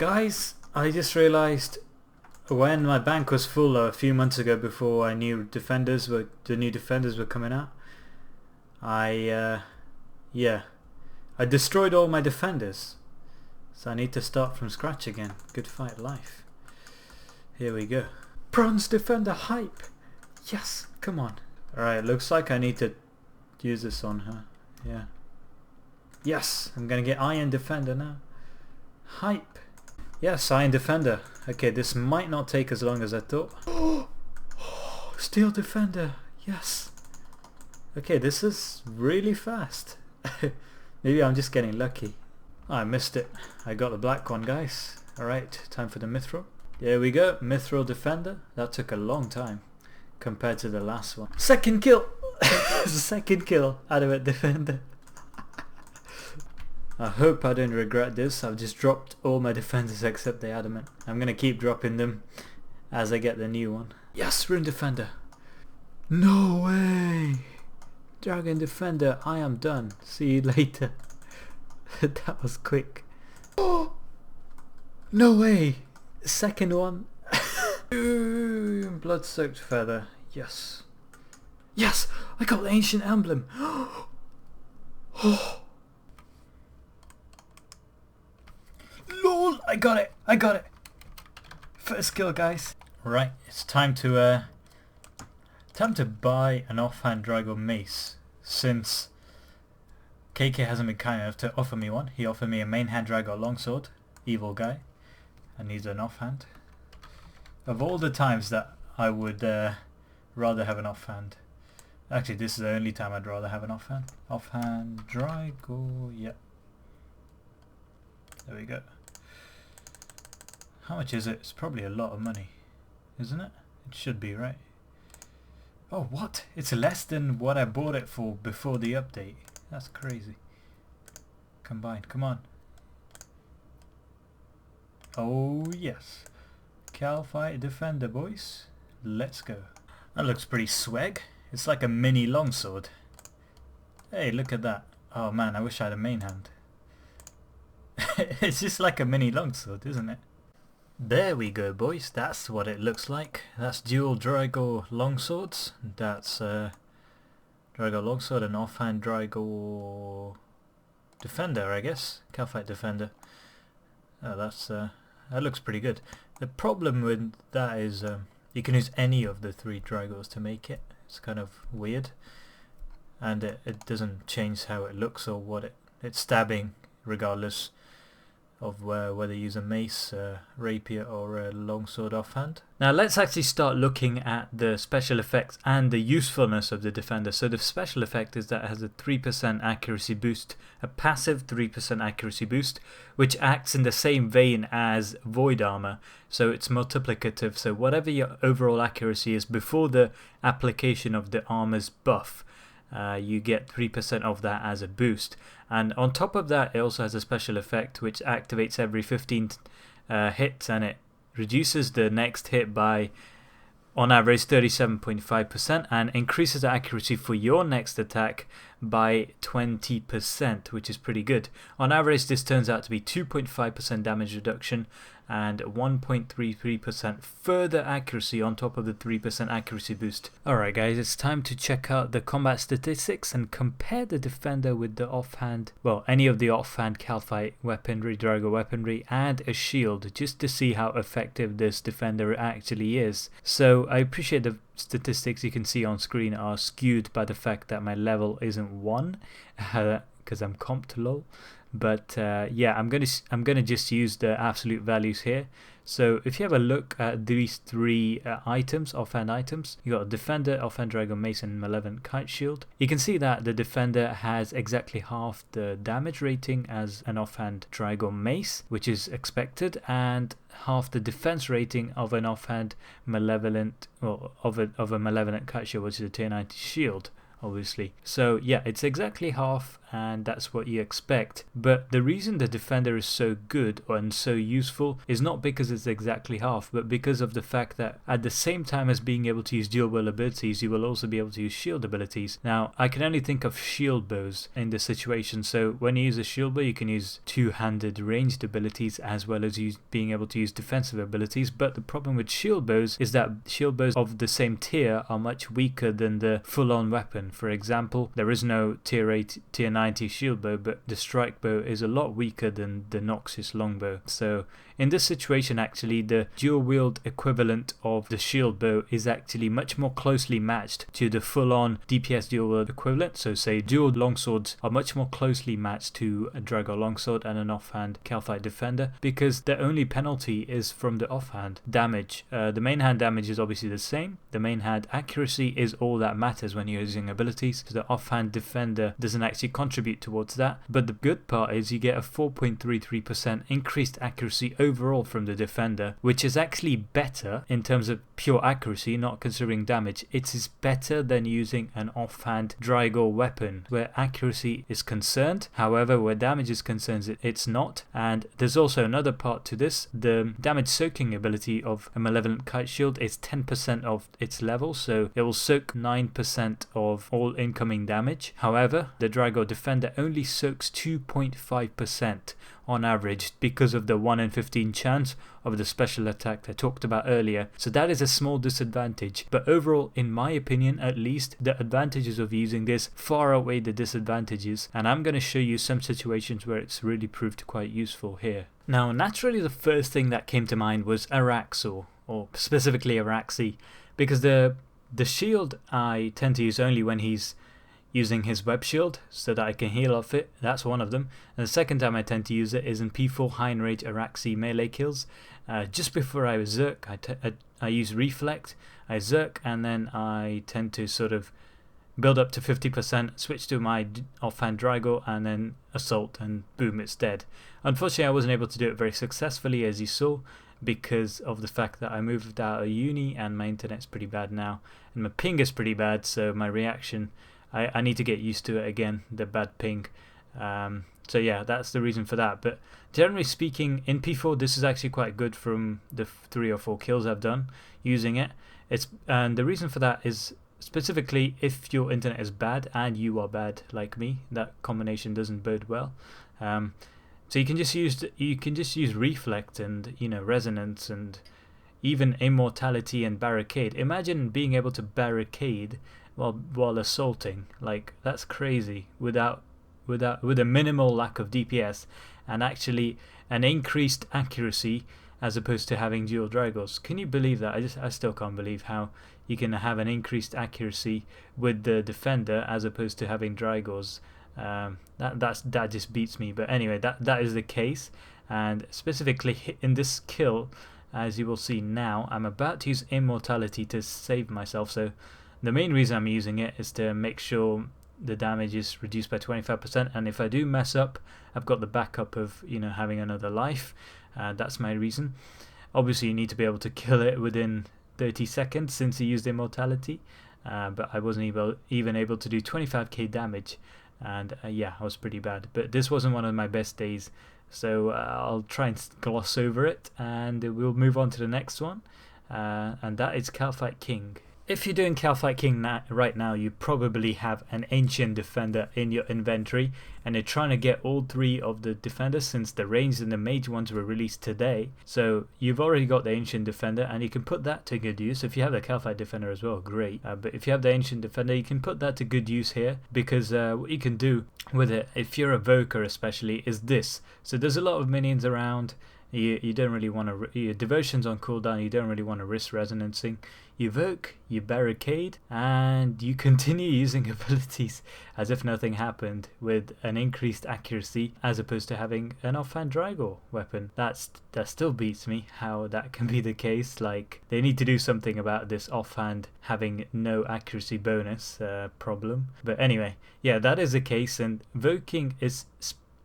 Guys, I just realized when my bank was full a few months ago, before I knew the new defenders were coming out, I destroyed all my defenders. So I need to start from scratch again. Good fight life. Here we go. Bronze defender hype. Yes, come on. Alright, looks like I need to use this on her. Yeah. Yes, I'm gonna get iron defender now. Hype. Yes, iron defender. Okay, this might not take as long as I thought. Steel defender. Yes. Okay, this is really fast. Maybe I'm just getting lucky. Oh, I missed it. I got the black one, guys. Alright, time for the mithril. There we go. Mithril defender. That took a long time compared to the last one. Second kill. Second kill out of a defender. I hope I don't regret this. I've just dropped all my defenders except the adamant. I'm gonna keep dropping them as I get the new one. Yes, rune defender. No way. Dragon defender, I am done. See you later. That was quick. Oh, no way. Second one. Blood-soaked feather. Yes. Yes, I got the ancient emblem. Oh. Lol, I got it. I got it. First kill, guys. Right, it's time to buy an offhand drygore mace, since KK hasn't been kind enough to offer me one. He offered me a main hand drygore longsword, evil guy, and needs an offhand. Of all the times that I would rather have an offhand, actually this is the only time I'd rather have an offhand. Offhand drygore, yeah. There we go. How much is it? It's probably a lot of money, isn't it? It should be, right? Oh, what? It's less than what I bought it for before the update. That's crazy. Combine, come on. Oh yes. Kalphite Defender, boys. Let's go. That looks pretty swag. It's like a mini longsword. Hey, look at that. Oh man, I wish I had a main hand. It's just like a mini longsword, isn't it? There we go, boys. That's what it looks like. That's dual drygore longswords. That's drygore longsword and offhand drygore defender, I guess. Kalphite defender. Oh, that looks pretty good. The problem with that is you can use any of the three drygores to make it. It's kind of weird, and it doesn't change how it looks or what it's stabbing, regardless of whether you use a mace, rapier or a longsword offhand. Now let's actually start looking at the special effects and the usefulness of the defender. So the special effect is that it has a 3% accuracy boost, a passive 3% accuracy boost, which acts in the same vein as void armor. So it's multiplicative, so whatever your overall accuracy is before the application of the armor's buff, you get 3% of that as a boost. And on top of that, it also has a special effect which activates every 15 hits, and it reduces the next hit by on average 37.5% and increases the accuracy for your next attack by 20%, which is pretty good. On average, this turns out to be 2.5% damage reduction and 1.33% further accuracy on top of the 3% accuracy boost. Alright guys, it's time to check out the combat statistics and compare the defender with the offhand, well, any of the offhand Kalphite weaponry, drygore weaponry, and a shield, just to see how effective this defender actually is. So I appreciate the statistics you can see on screen are skewed by the fact that my level isn't 1 because I'm comped low. But yeah, I'm gonna just use the absolute values here. So if you have a look at these three items, offhand items, you got a defender, offhand drygore mace, and malevolent kiteshield. You can see that the defender has exactly half the damage rating as an offhand drygore mace, which is expected, and half the defense rating of an offhand malevolent, well, of a malevolent kiteshield, which is a tier 90 shield, obviously. So yeah, it's exactly half, and that's what you expect. But the reason the Defender is so good and so useful is not because it's exactly half, but because of the fact that at the same time as being able to use dual wield abilities, you will also be able to use shield abilities. Now, I can only think of shield bows in this situation, so when you use a shield bow, you can use two-handed ranged abilities as well as being able to use defensive abilities. But the problem with shield bows is that shield bows of the same tier are much weaker than the full-on weapon. For example, there is no tier 8, tier 90 shield bow, but the strike bow is a lot weaker than the Noxus longbow. So in this situation, actually, the dual wield equivalent of the shield bow is actually much more closely matched to the full-on DPS dual wield equivalent. So say dual longswords are much more closely matched to a drygore longsword and an offhand Kalphite Defender, because the only penalty is from the offhand damage. The main hand damage is obviously the same. The main hand accuracy is all that matters when you're using abilities, so the offhand Defender doesn't actually contribute towards that. But the good part is you get a 4.33% increased accuracy overall from the Defender, which is actually better in terms of pure accuracy, not considering damage. It is better than using an offhand drygore weapon where accuracy is concerned. However, where damage is concerned, it's not. And there's also another part to this. The damage soaking ability of a malevolent kiteshield is 10% of its level, so it will soak 9% of all incoming damage. However, the drygore Defender only soaks 2.5% on average because of the 1 in 15 chance of the special attack I talked about earlier. So that is a small disadvantage, but overall, in my opinion at least, the advantages of using this far outweigh the disadvantages, and I'm going to show you some situations where it's really proved quite useful here. Now, naturally, the first thing that came to mind was Araxor, or specifically Araxi, because the shield I tend to use only when he's using his web shield so that I can heal off it. That's one of them. And the second time I tend to use it is in P4 high enrage Araxi melee kills. Just before I Zerk, I use Reflect, I Zerk, and then I tend to sort of build up to 50%, switch to my offhand drygore, and then assault, and boom, it's dead. Unfortunately, I wasn't able to do it very successfully, as you saw, because of the fact that I moved out of uni and my internet's pretty bad now, and my ping is pretty bad, so my reaction, I need to get used to it again, the bad ping. So yeah, that's the reason for that. But generally speaking, in P4, this is actually quite good from the 3 or 4 kills I've done using it. And the reason for that is specifically if your internet is bad and you are bad like me, that combination doesn't bode well. So you can just use Reflect and Resonance and even Immortality and Barricade. Imagine being able to barricade while assaulting. Like, that's crazy with a minimal lack of DPS and actually an increased accuracy as opposed to having dual drygores. Can you believe that? I still can't believe how you can have an increased accuracy with the Defender as opposed to having drygores. That just beats me. But anyway, that is the case, and specifically in this kill, as you will see now, I'm about to use Immortality to save myself. So the main reason I'm using it is to make sure the damage is reduced by 25%, and if I do mess up, I've got the backup of having another life. That's my reason. Obviously, you need to be able to kill it within 30 seconds since he used Immortality, but I wasn't even able to do 25k damage, and yeah, I was pretty bad. But this wasn't one of my best days, so I'll try and gloss over it, and we'll move on to the next one, and that is Kalphite King. If you're doing Kalphite King right now, you probably have an Ancient Defender in your inventory, and you're trying to get all 3 of the Defenders since the ranged and the mage ones were released today. So you've already got the Ancient Defender, and you can put that to good use. If you have the Kalphite Defender as well, great. But if you have the Ancient Defender, you can put that to good use here, because what you can do with it, if you're a Evoker especially, is this. So there's a lot of minions around. You don't really want to, your devotion's on cooldown, you don't really want to risk resonancing. You evoke, you barricade, and you continue using abilities as if nothing happened with an increased accuracy as opposed to having an offhand drygore weapon. That still beats me how that can be the case. Like, they need to do something about this offhand having no accuracy bonus problem. But anyway, yeah, that is the case, and evoking is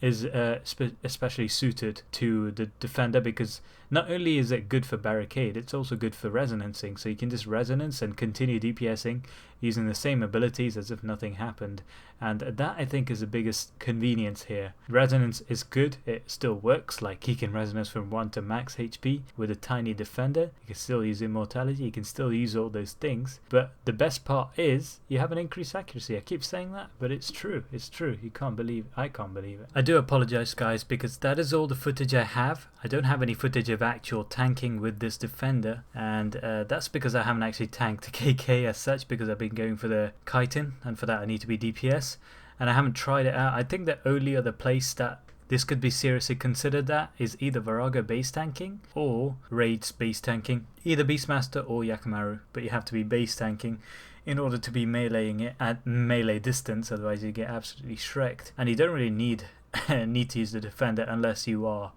especially suited to the Defender because Not only is it good for barricade, it's also good for resonancing, so you can just resonance and continue DPSing using the same abilities as if nothing happened, and that I think is the biggest convenience here. Resonance is good, it still works, like he can resonance from 1 to max HP with a tiny defender, you can still use immortality, you can still use all those things, but the best part is you have an increased accuracy. I keep saying that, but it's true, I can't believe it. I do apologize guys, because that is all the footage I have. I don't have any footage of actual tanking with this defender, and that's because I haven't actually tanked KK as such, because I've been going for the chitin, and for that I need to be DPS, and I haven't tried it out. I think the only other place that this could be seriously considered that is either Virago base tanking or Raids base tanking, either Beastmaster or Yakamaru, but you have to be base tanking in order to be meleeing it at melee distance, otherwise you get absolutely shreked, and you don't really need to use the defender unless you are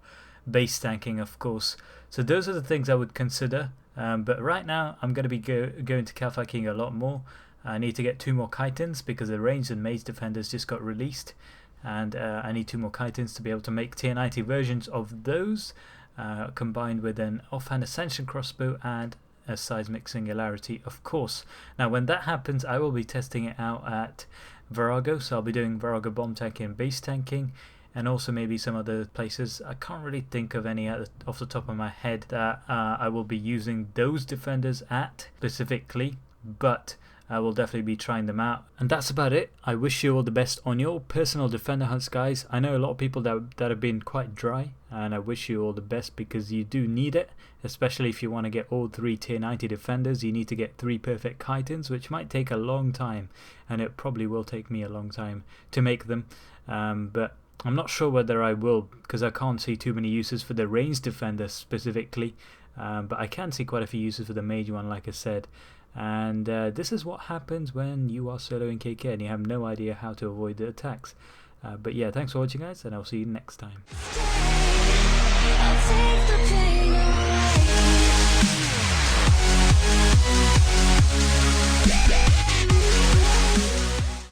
base tanking, of course. So those are the things I would consider, but right now I'm going to be going to Kalphite King a lot more. I need to get 2 more chitins because the ranged and mage defenders just got released, and I need 2 more chitins to be able to make tier 90 versions of those, combined with an offhand ascension crossbow and a seismic singularity, of course. Now when that happens I will be testing it out at Virago, so I'll be doing Virago bomb tanking and base tanking, and also maybe some other places. I can't really think of any off the top of my head that I will be using those defenders at specifically, but I will definitely be trying them out. And that's about it. I wish you all the best on your personal defender hunts, guys. I know a lot of people that have been quite dry, and I wish you all the best because you do need it, especially if you want to get all 3 tier 90 defenders. You need to get 3 perfect chitins, which might take a long time, and it probably will take me a long time to make them, but I'm not sure whether I will, because I can't see too many uses for the ranged defender specifically, but I can see quite a few uses for the mage one, like I said. And this is what happens when you are soloing KK and you have no idea how to avoid the attacks. But yeah, thanks for watching guys, and I'll see you next time.